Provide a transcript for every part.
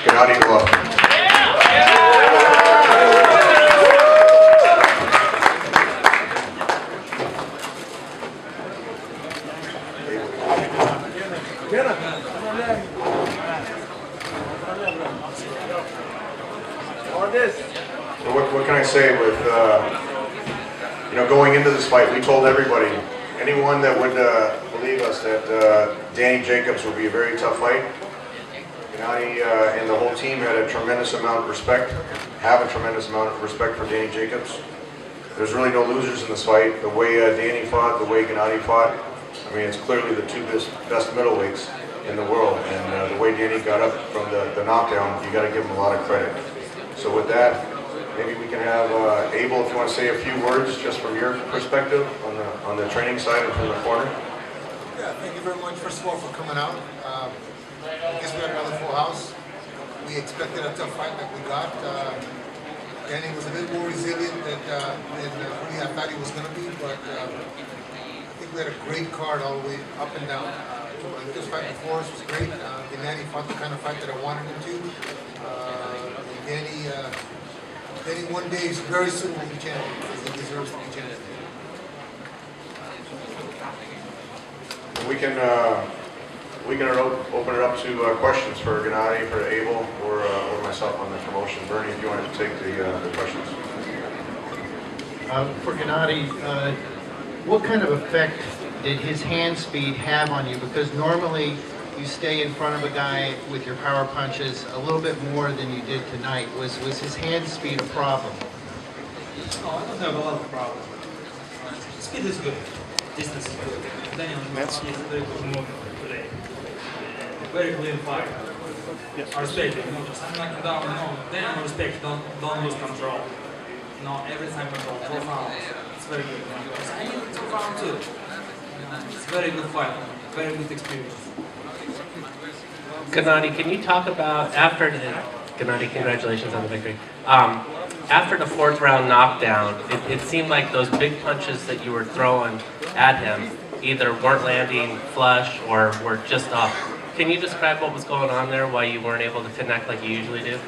Gennady Golovkin. So what can I say with, going into this fight, we told everybody, anyone that would believe us that Danny Jacobs would be a very tough fight. Gennady and the whole team had a tremendous amount of respect, have a tremendous amount of respect for Danny Jacobs. There's really no losers in this fight. The way Danny fought, the way Gennady fought, I mean, it's clearly the two best middleweights in the world. And the way Danny got up from the knockdown, you got to give him a lot of credit. So with that, maybe we can have Abel, if you want to say a few words just from your perspective on the training side and from the corner. Yeah, thank you very much, first of all, for coming out. I guess we had another full house. We expected a tough fight like we got. Danny was a bit more resilient than really I thought he was going to be, but I think we had a great card all the way up and down. This fight before us was great. Gennady fought the kind of fight that I wanted him to. Danny one day very soon will be champion because he deserves to be champion. We can open it up to questions for Gennady, for Abel, or myself on the promotion. Bernie, if you wanted to take the questions. For Gennady, what kind of effect did his hand speed have on you? Because normally you stay in front of a guy with your power punches a little bit more than you did tonight. Was his hand speed a problem? No, I don't have a lot of problems. Speed is good. Distance is good. Daniel is a very good movement today. Very clean fight. Yes. I respect it. I'm knocking down. Daniel respect. Don't lose control. Every time control. 12 rounds. It's very good. I need 12 rounds too. It's a very good fight. Very good experience. Gennady, can you talk about Gennady, congratulations on the victory. After the fourth round knockdown, it seemed like those big punches that you were throwing at him either weren't landing flush or were just off. Can you describe what was going on there, why you weren't able to connect like you usually do?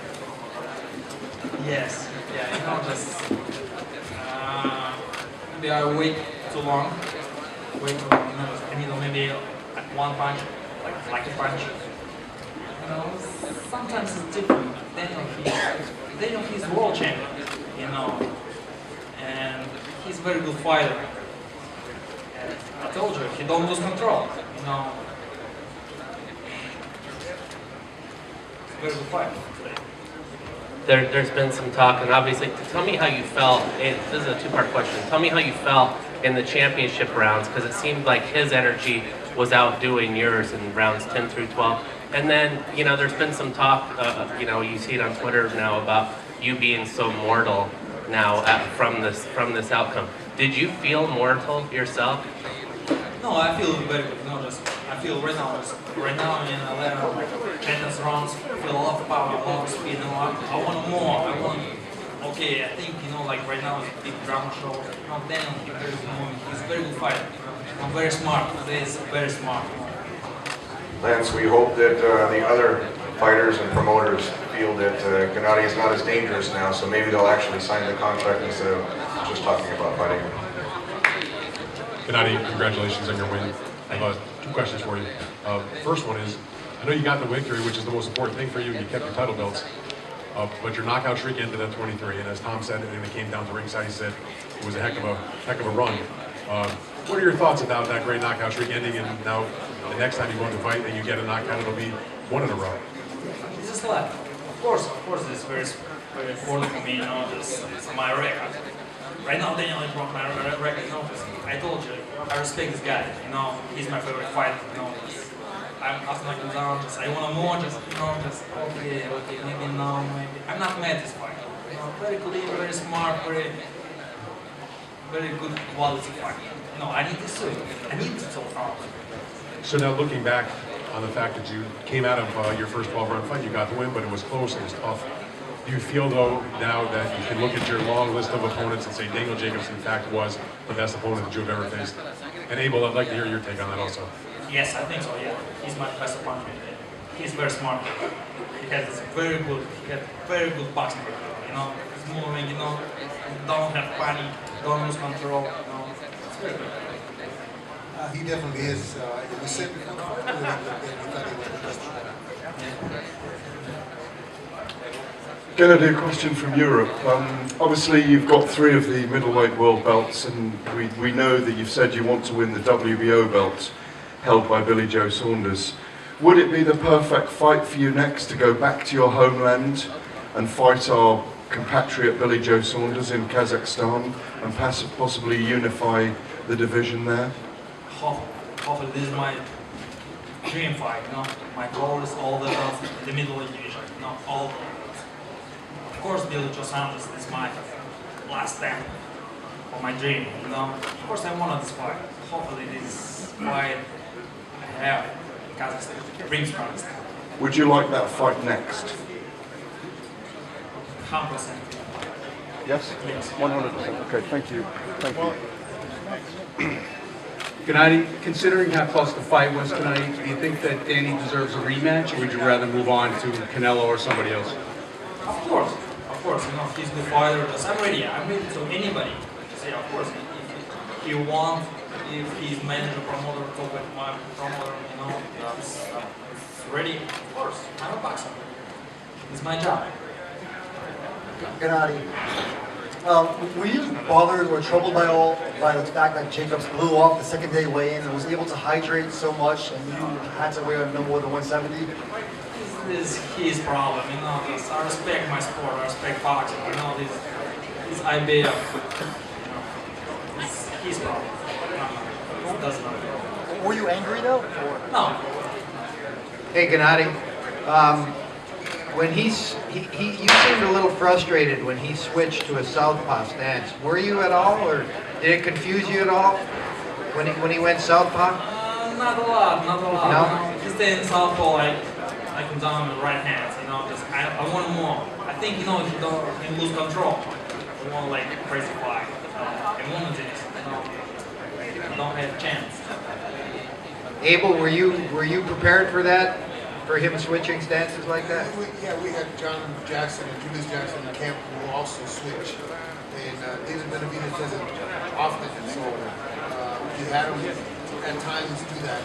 Yes. Yeah, just maybe I wait too long. Maybe one punch, like a punch. Sometimes it's different. Daniel, he's world champion, and he's a very good fighter. And I told you, he don't lose control, Very good fight today. There's been some talk, and obviously, tell me how you felt. This is a two-part question. Tell me how you felt in the championship rounds, because it seemed like his energy was outdoing yours in rounds 10 through 12. And then, there's been some talk, you see it on Twitter now about you being so mortal now from this outcome. Did you feel mortal yourself? No, I feel very good. I feel right now in 11 champions rounds, I feel a lot of power, a lot of speed. I want more. Okay, I think, right now it's a big drama show. Daniel, he's a very good fighter. Very smart. Today is very smart. Lance, we hope that the other fighters and promoters feel that Gennady is not as dangerous now, so maybe they'll actually sign the contract instead of just talking about fighting. Gennady, congratulations on your win. I have two questions for you. First one is, I know you got the victory, which is the most important thing for you. You kept your title belts, but your knockout streak ended at 23. And as Tom said, and it came down to ringside, he said it was a heck of a run. What are your thoughts about that great knockout streak ending, and now the next time you go into a fight and you get a knockout, it'll be one in a row? This is life. Of course, this is very important for me. This is my record. Right now, Daniel broke my record. I told you, I respect this guy. He's my favorite fighter. I'm after knocking down. I want more. Okay, maybe no, maybe. I'm not mad at this fight. Very clean, very smart, very good quality fight. I need this too. I need this so far. So now looking back on the fact that you came out of your first 12-round fight, you got the win, but it was close, it was tough. Do you feel, though, now that you can look at your long list of opponents and say Daniel Jacobs, in fact, was the best opponent that you've ever faced? And Abel, I'd like to hear your take on that also. Yes, I think so, yeah. He's my best opponent. he's very smart. He has very good boxing. You know, he's moving. You know, don't have panic, don't lose control. You know, it's very good. He definitely is. We said before the fight, we thought he was the best fighter. Gennady, a question from Europe. Obviously, you've got 3 of the middleweight world belts, and we know that you've said you want to win the WBO belt held by Billy Joe Saunders. Would it be the perfect fight for you next to go back to your homeland and fight our compatriot Billy Joe Saunders in Kazakhstan and possibly unify the division there? Hopefully this is my dream fight, you know. My goal is all the belts in the middleweight division, you know, all the belts. Of course, Billy Joe Saunders is my last stand for my dream, you know. Of course, I wanted this fight. Hopefully this fight I have in Kazakhstan brings promise. Would you like that fight next? 100%. Yes? Yes. 100%. Okay, thank you. Thank you. Gennady, considering how close the fight was tonight, do you think that Danny deserves a rematch, or would you rather move on to Canelo or somebody else? Of course, you know, he's the fighter. I'm ready to anybody. Say, of course, if he wants, if he's manager, promoter, talk with my promoter, you know, it's ready. Of course, I'm a boxer. It's my job. Gennady, were you bothered or troubled by the fact that Jacobs blew off the second day weigh-in and was able to hydrate so much, and you had to weigh no more than 170? This is his problem, you know. I respect my sport. I respect boxing. You know, this IBF, you know, it's his problem. It doesn't matter. Were you angry though? Or? No. Hey, Gennady, when you seemed a little frustrated when he switched to a southpaw stance. Were you at all, or did it confuse you at all when he went southpaw? Not a lot. No? You know, just stay in southpaw, I can down with right hands. You know, just I want more. I think, you know, if you lose control, you want like crazy fight. Immunity, you know, you don't have a chance. Abel, were you prepared for that? For him switching stances like that? We had John Jackson and Julius Jackson in camp who also switch. And David Benavidez doesn't often, and so we had him at times do that.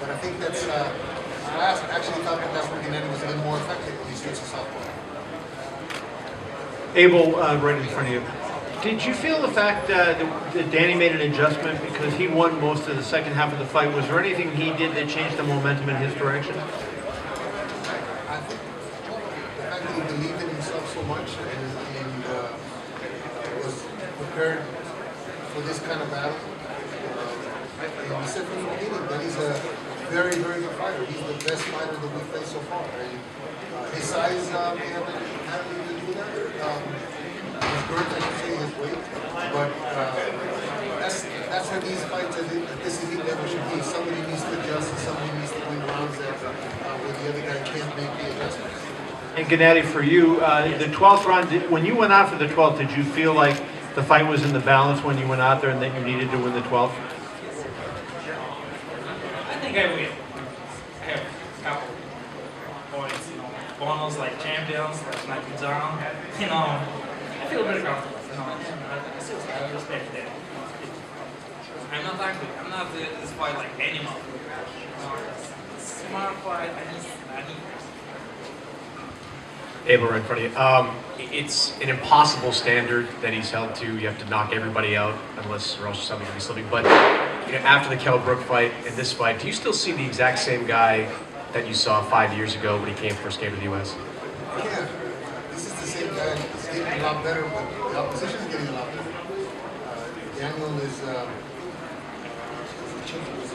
But I think that's, I actually thought that's where Gennady was a little more effective when he switched to southpaw. Abel, right in front of you. Did you feel the fact that Danny made an adjustment because he won most of the second half of the fight? Was there anything he did that changed the momentum in his direction? I think the fact that he believed in himself so much and was prepared for this kind of battle. And he said from the beginning that he's a very, very good fighter. He's the best fighter that we've faced so far. And his size may have anything to do with that. His girth, I can say, his weight. But that's how these fights at this elite level should be. Somebody needs to adjust and somebody needs to win rounds that where the other guy can't make the adjustments. And Gennady, for you, the 12th round, when you went out for the 12th, did you feel like the fight was in the balance when you went out there and that you needed to win the 12th? I think I will. I have a couple points, you know, bonus like champions, like knocking down, you know. I feel very comfortable, you know. I respect that. I'm not angry. I'm not this fight like animal. You know, it's a smart fight. I need. Abel, right in front of you. It's an impossible standard that he's held to. You have to knock everybody out, unless or else something can be slipping. But you know, after the Kell Brook fight and this fight, do you still see the exact same guy that you saw 5 years ago when he first came to the U.S.? Yeah, this is the same guy. He's getting a lot better, but the opposition is getting a lot better. Daniel is a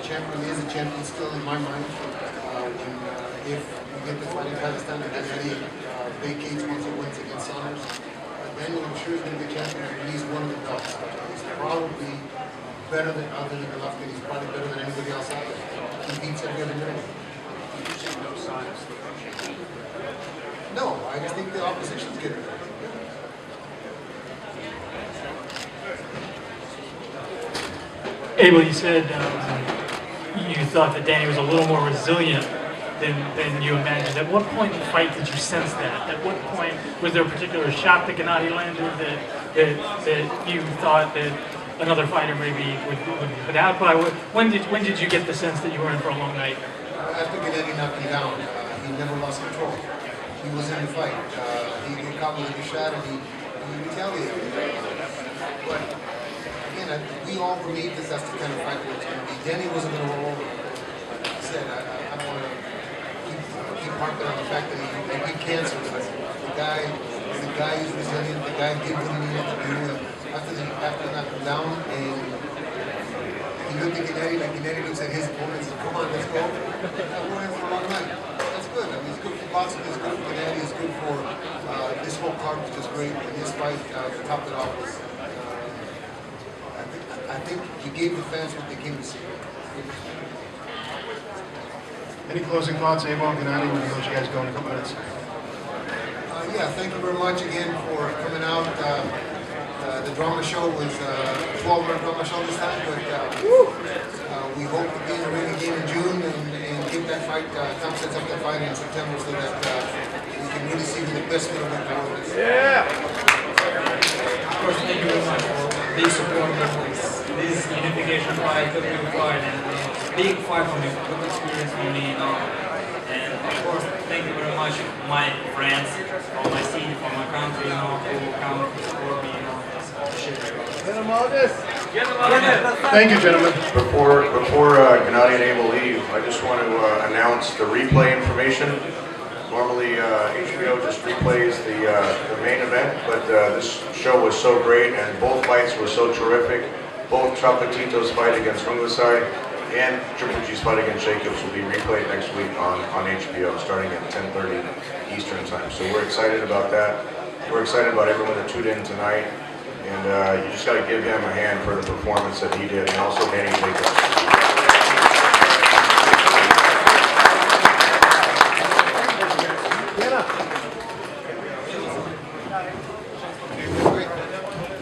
champion. He is a champion still in my mind. If we get the fight in Kazakhstan and Gennady vacates once he wins against Saunders, Daniel, I'm sure, is going to be champion at least one of the belts. He's probably better than other than Golovkin. He's probably better than anybody else out there. He beats every other minute. No, I just think the opposition's getting better. Abel, you said you thought that Danny was a little more resilient than you imagined. At what point in the fight did you sense that? At what point was there a particular shot that Gennady landed that you thought that another fighter maybe would put out by? When did you get the sense that you were in for a long night? After Gennady knocked him down, he never lost control. He was in the fight. He caught with a good shot and he retaliated. But again, we all believe that that's the kind of fight that it's going to be. Danny wasn't going to roll over. Like I said, I don't want to keep harping on the fact that he beat cancer. But the guy is resilient. The guy did what he needed to do. And after he knocked him down, and he looked at Gennady like Gennady looks at his opponent and said, "Come on, let's go." That went in for a long night. That's good. I mean, it's good for boxing. It's good for Gennady. It's good for this whole card was just great. And this fight topped it off. I think he gave the fans what they came to see. Any closing thoughts, Abel and Gennady? We'll let you guys go in a couple minutes. Yeah, thank you very much again for coming out. The drama show was a 12-hour drama show this time, but we hope to be in the ring again in June and give that fight, Tom sets up that fight in September so that we can really see who the best middleweight in the world is. Yeah! Of course, thank you very much for being supporting this unification fight, the big fight, and big fight for me, good experience for me, and of course, thank you very much, my friends, from my city, from my country, who come to support me, Thank you, gentlemen. Before Gennady and Abel leave, I just want to announce the replay information. Normally, HBO just replays the main event, but this show was so great and both fights were so terrific. Both Chocolatito's fight against Rungvisai and Triple G's fight against Jacobs will be replayed next week on HBO, starting at 10:30 Eastern Time. So we're excited about that. We're excited about everyone that tuned in tonight. And you just got to give him a hand for the performance that he did, and also Danny Jacobs.